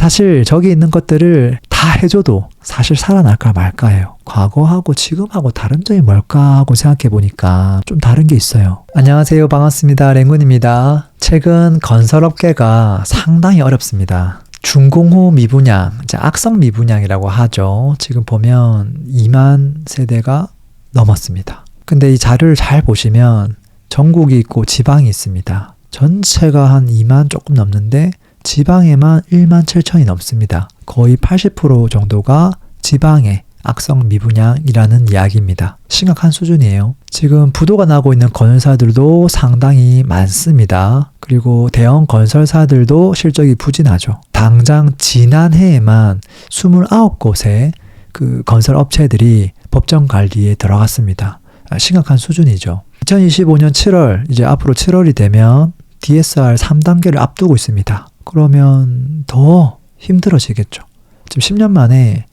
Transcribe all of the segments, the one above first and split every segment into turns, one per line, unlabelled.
사실 저기 있는 것들을 다 해줘도 사실 살아날까 말까예요. 과거하고 지금하고 다른 점이 뭘까 하고 생각해 보니까 좀 다른 게 있어요. 안녕하세요. 반갑습니다. 랭군입니다. 최근 건설업계가 상당히 어렵습니다. 준공후 미분양, 이제 악성 미분양이라고 하죠. 지금 보면 2만 세대가 넘었습니다. 근데 이 자료를 잘 보시면 전국이 있고 지방이 있습니다. 전체가 한 2만 조금 넘는데 지방에만 1만 7천이 넘습니다. 거의 80% 정도가 지방의 악성 미분양이라는 이야기입니다. 심각한 수준이에요. 지금 부도가 나고 있는 건설사들도 상당히 많습니다. 그리고 대형 건설사들도 실적이 부진하죠. 당장 지난해에만 29곳의 그 건설업체들이 법정 관리에 들어갔습니다. 심각한 수준이죠. 2025년 7월, 이제 앞으로 7월이 되면 DSR 3단계를 앞두고 있습니다. 그러면 더 힘들어지겠죠. 지금 10년 만에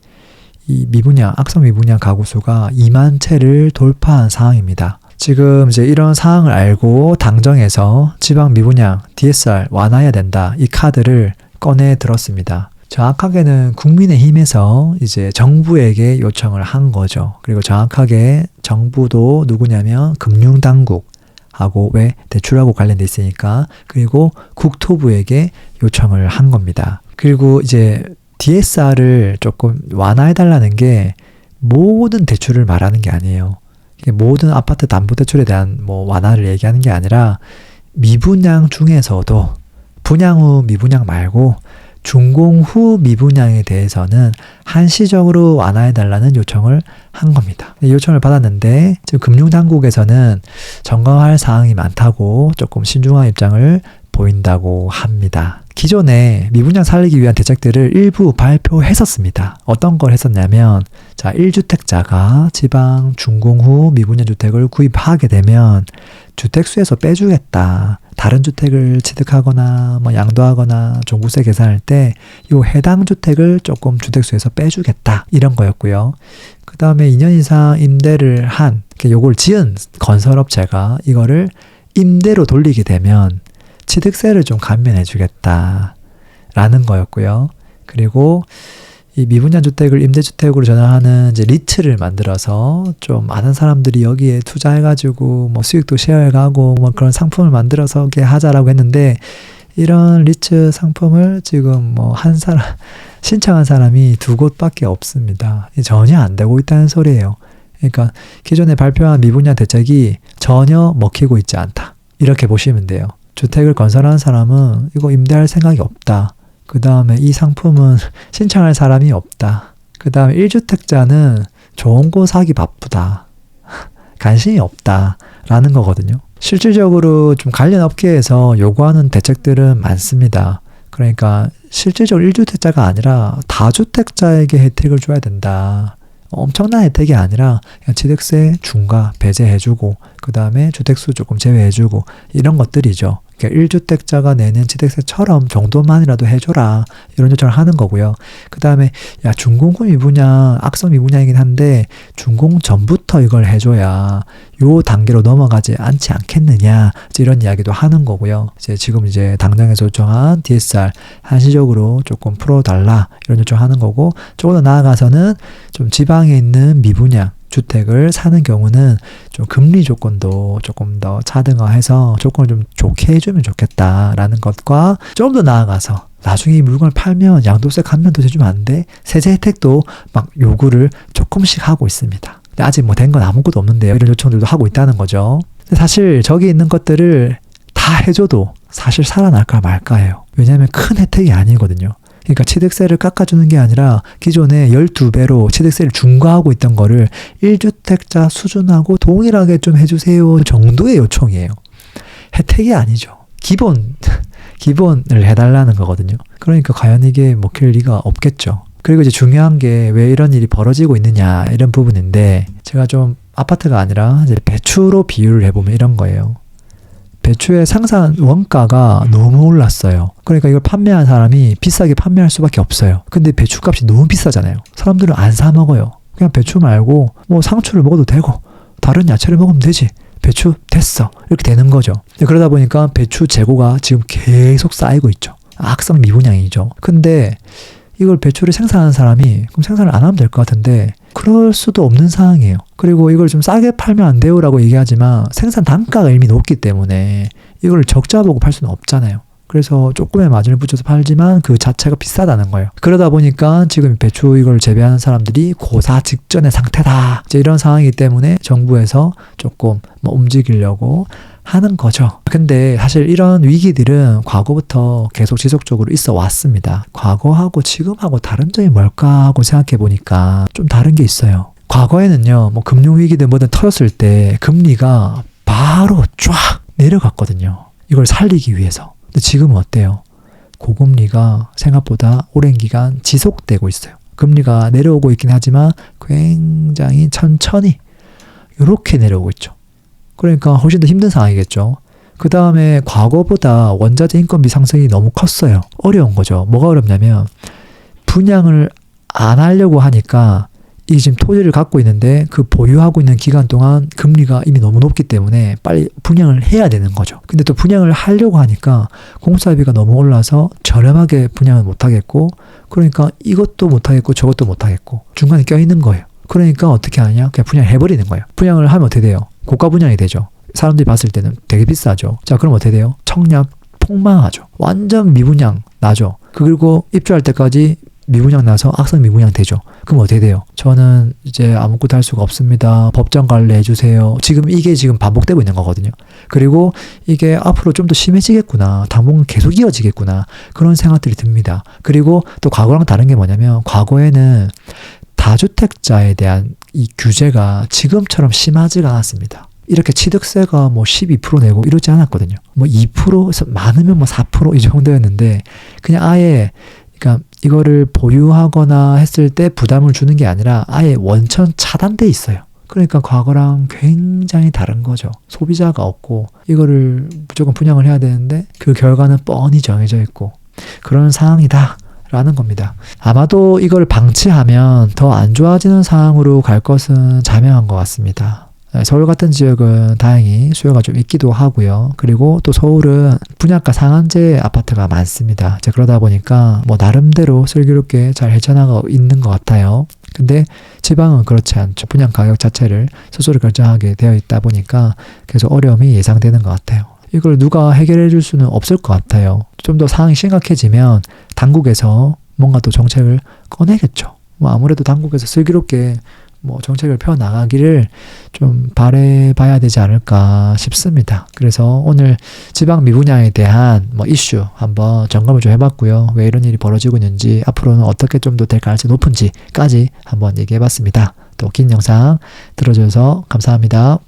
이 미분양, 악성 미분양 가구 수가 2만 채를 돌파한 상황입니다. 지금 이제 이런 상황을 알고 당정에서 지방 미분양 DSR 완화해야 된다. 이 카드를 꺼내 들었습니다. 정확하게는 국민의힘에서 이제 정부에게 요청을 한 거죠. 그리고 정확하게 정부도 누구냐면 금융당국하고 왜 대출하고 관련돼 있으니까 그리고 국토부에게 요청을 한 겁니다. 그리고 이제 DSR을 조금 완화해달라는 게 모든 대출을 말하는 게 아니에요. 이게 모든 아파트 담보대출에 대한 뭐 완화를 얘기하는 게 아니라 미분양 중에서도 분양 후 미분양 말고 준공 후 미분양에 대해서는 한시적으로 완화해달라는 요청을 한 겁니다. 요청을 받았는데 지금 금융당국에서는 점검할 사항이 많다고 조금 신중한 입장을 보인다고 합니다. 기존에 미분양 살리기 위한 대책들을 일부 발표했었습니다. 어떤 걸 했었냐면 1주택자가 지방 준공 후 미분양 주택을 구입하게 되면 주택수에서 빼주겠다. 다른 주택을 취득하거나 양도하거나 종부세 계산할 때 이 해당 주택을 조금 주택수에서 빼주겠다. 이런 거였고요. 그 다음에 2년 이상 임대를 한 요걸 지은 건설업체가 이거를 임대로 돌리게 되면 취득세를 좀 감면해 주겠다 라는 거였고요. 그리고 이 미분양 주택을 임대주택으로 전환하는 이제 리츠를 만들어서 좀 많은 사람들이 여기에 투자해가지고 수익도 쉐어해가고 그런 상품을 만들어서 하자라고 했는데 이런 리츠 상품을 지금 한 사람 신청한 사람이 2곳밖에 없습니다. 전혀 안 되고 있다는 소리예요. 그러니까 기존에 발표한 미분양 대책이 전혀 먹히고 있지 않다. 이렇게 보시면 돼요. 주택을 건설하는 사람은 이거 임대할 생각이 없다. 그 다음에 이 상품은 신청할 사람이 없다. 그 다음에 1주택자는 좋은 곳 사기 바쁘다. 관심이 없다. 라는 거거든요. 실질적으로 좀 관련 업계에서 요구하는 대책들은 많습니다. 그러니까 실질적으로 1주택자가 아니라 다주택자에게 혜택을 줘야 된다. 엄청난 혜택이 아니라 그냥 취득세 중과 배제해주고 그 다음에 주택수 조금 제외해주고 이런 것들이죠. 그러니까 1주택자가 내는 취득세처럼 정도만이라도 해줘라 이런 요청을 하는 거고요. 그 다음에 준공 후 미분양 악성 미분양이긴 한데 준공 전부터 이걸 해줘야 요 단계로 넘어가지 않지 않겠느냐 이런 이야기도 하는 거고요. 지금 당정에서 요청한 DSR 한시적으로 조금 풀어달라 이런 요청하는 거고 조금 더 나아가서는 좀 지방에 있는 미분양 주택을 사는 경우는 좀 금리 조건도 조금 더 차등화해서 조건을 좀 좋게 해주면 좋겠다라는 것과 좀 더 나아가서 나중에 이 물건을 팔면 양도세 감면도 해주면 안 돼? 세제 혜택도 요구를 조금씩 하고 있습니다. 근데 아직 된 건 아무것도 없는데요. 이런 요청들도 하고 있다는 거죠. 근데 사실 저기 있는 것들을 다 해줘도 사실 살아날까 말까예요. 왜냐하면 큰 혜택이 아니거든요. 그러니까 취득세를 깎아주는 게 아니라 기존에 12배로 취득세를 중과하고 있던 거를 1주택자 수준하고 동일하게 좀 해주세요 정도의 요청이에요. 혜택이 아니죠. 기본을 해달라는 거거든요. 그러니까 과연 이게 먹힐 리가 없겠죠. 그리고 중요한 게 왜 이런 일이 벌어지고 있느냐 이런 부분인데 제가 좀 아파트가 아니라 배추로 비유를 해보면 이런 거예요. 배추의 생산 원가가 너무 올랐어요. 그러니까 이걸 판매한 사람이 비싸게 판매할 수밖에 없어요. 근데 배추값이 너무 비싸잖아요. 사람들은 안 사 먹어요. 그냥 배추 말고 상추를 먹어도 되고 다른 야채를 먹으면 되지. 배추 됐어. 이렇게 되는 거죠. 그러다 보니까 배추 재고가 지금 계속 쌓이고 있죠. 악성 미분양이죠. 근데 이걸 배추를 생산하는 사람이 그럼 생산을 안 하면 될 것 같은데 그럴 수도 없는 상황이에요. 그리고 이걸 좀 싸게 팔면 안 돼요라고 얘기하지만 생산 단가가 이미 높기 때문에 이걸 적자 보고 팔 수는 없잖아요. 그래서 조금의 마진을 붙여서 팔지만 그 자체가 비싸다는 거예요. 그러다 보니까 지금 배추 이걸 재배하는 사람들이 고사 직전의 상태다. 이제 이런 상황이기 때문에 정부에서 조금 움직이려고 하는 거죠. 근데 사실 이런 위기들은 과거부터 계속 지속적으로 있어 왔습니다. 과거하고 지금하고 다른 점이 뭘까 하고 생각해 보니까 좀 다른 게 있어요. 과거에는요, 뭐 금융위기든 뭐든 터졌을 때 금리가 바로 쫙 내려갔거든요. 이걸 살리기 위해서. 근데 지금은 어때요? 고금리가 생각보다 오랜 기간 지속되고 있어요. 금리가 내려오고 있긴 하지만 굉장히 천천히 이렇게 내려오고 있죠. 그러니까 훨씬 더 힘든 상황이겠죠. 그 다음에 과거보다 원자재 인건비 상승이 너무 컸어요. 어려운 거죠. 뭐가 어렵냐면 분양을 안 하려고 하니까 이 지금 토지를 갖고 있는데 그 보유하고 있는 기간 동안 금리가 이미 너무 높기 때문에 빨리 분양을 해야 되는 거죠. 근데 또 분양을 하려고 하니까 공사비가 너무 올라서 저렴하게 분양을 못 하겠고, 그러니까 이것도 못 하겠고 저것도 못 하겠고 중간에 껴있는 거예요. 그러니까 어떻게 하냐? 그냥 분양을 해버리는 거예요. 분양을 하면 어떻게 돼요? 고가 분양이 되죠. 사람들이 봤을 때는 되게 비싸죠. 자, 그럼 어떻게 돼요? 청약 폭망하죠. 완전 미분양 나죠. 그리고 입주할 때까지 미분양 나서 악성 미분양 되죠. 그럼 어떻게 돼요? 저는 이제 아무것도 할 수가 없습니다. 법정 갈래 해주세요. 이게 지금 반복되고 있는 거거든요. 그리고 이게 앞으로 좀 더 심해지겠구나. 당분간 계속 이어지겠구나. 그런 생각들이 듭니다. 그리고 또 과거랑 다른 게 뭐냐면 과거에는 다주택자에 대한 이 규제가 지금처럼 심하지가 않았습니다. 이렇게 취득세가 뭐 12% 내고 이러지 않았거든요. 뭐 2%에서 많으면 뭐 4% 이 정도였는데 그냥 아예 그러니까 이거를 보유하거나 했을 때 부담을 주는 게 아니라 아예 원천 차단돼 있어요. 그러니까 과거랑 굉장히 다른 거죠. 소비자가 없고 이거를 무조건 분양을 해야 되는데 그 결과는 뻔히 정해져 있고 그런 상황이다 라는 겁니다. 아마도 이걸 방치하면 더 안 좋아지는 상황으로 갈 것은 자명한 것 같습니다. 서울 같은 지역은 다행히 수요가 좀 있기도 하고요. 그리고 또 서울은 분양가 상한제 아파트가 많습니다. 이제 그러다 보니까 뭐 나름대로 슬기롭게 잘 헤쳐나가고 있는 것 같아요. 근데 지방은 그렇지 않죠. 분양 가격 자체를 스스로 결정하게 되어 있다 보니까 계속 어려움이 예상되는 것 같아요. 이걸 누가 해결해 줄 수는 없을 것 같아요. 좀 더 상황이 심각해지면 당국에서 뭔가 또 정책을 꺼내겠죠. 뭐 아무래도 당국에서 슬기롭게 뭐 정책을 펴나가기를 좀 바라봐야 되지 않을까 싶습니다. 그래서 오늘 지방 미분양에 대한 뭐 이슈 한번 점검을 좀 해봤고요. 왜 이런 일이 벌어지고 있는지 앞으로는 어떻게 좀 더 될 가능성이 높은지까지 한번 얘기해봤습니다. 또 긴 영상 들어줘서 감사합니다.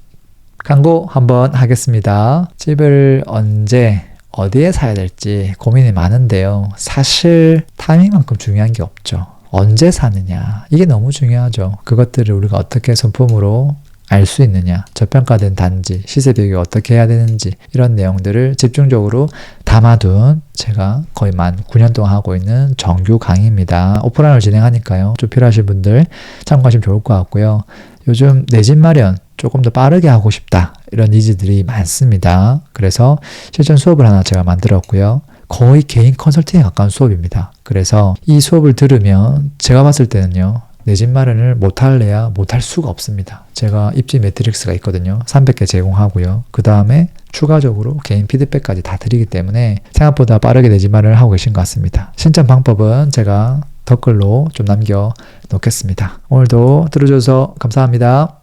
광고 한번 하겠습니다. 집을 언제 어디에 사야 될지 고민이 많은데요. 사실 타이밍만큼 중요한 게 없죠. 언제 사느냐 이게 너무 중요하죠. 그것들을 우리가 어떻게 손품으로 알 수 있느냐, 저평가된 단지, 시세 비교를 어떻게 해야 되는지 이런 내용들을 집중적으로 담아둔 제가 거의 만 9년 동안 하고 있는 정규 강의입니다. 오프라인을 진행하니까요. 좀 필요하신 분들 참고하시면 좋을 것 같고요. 요즘 내 집 마련 조금 더 빠르게 하고 싶다 이런 니즈들이 많습니다. 그래서 실전 수업을 하나 제가 만들었고요. 거의 개인 컨설팅에 가까운 수업입니다. 그래서 이 수업을 들으면 제가 봤을 때는요. 내 집 마련을 못할래야 못할 수가 없습니다. 제가 입지 매트릭스가 있거든요. 300개 제공하고요. 그 다음에 추가적으로 개인 피드백까지 다 드리기 때문에 생각보다 빠르게 내 집 마련을 하고 계신 것 같습니다. 신청 방법은 제가 댓글로 좀 남겨 놓겠습니다. 오늘도 들어줘서 감사합니다.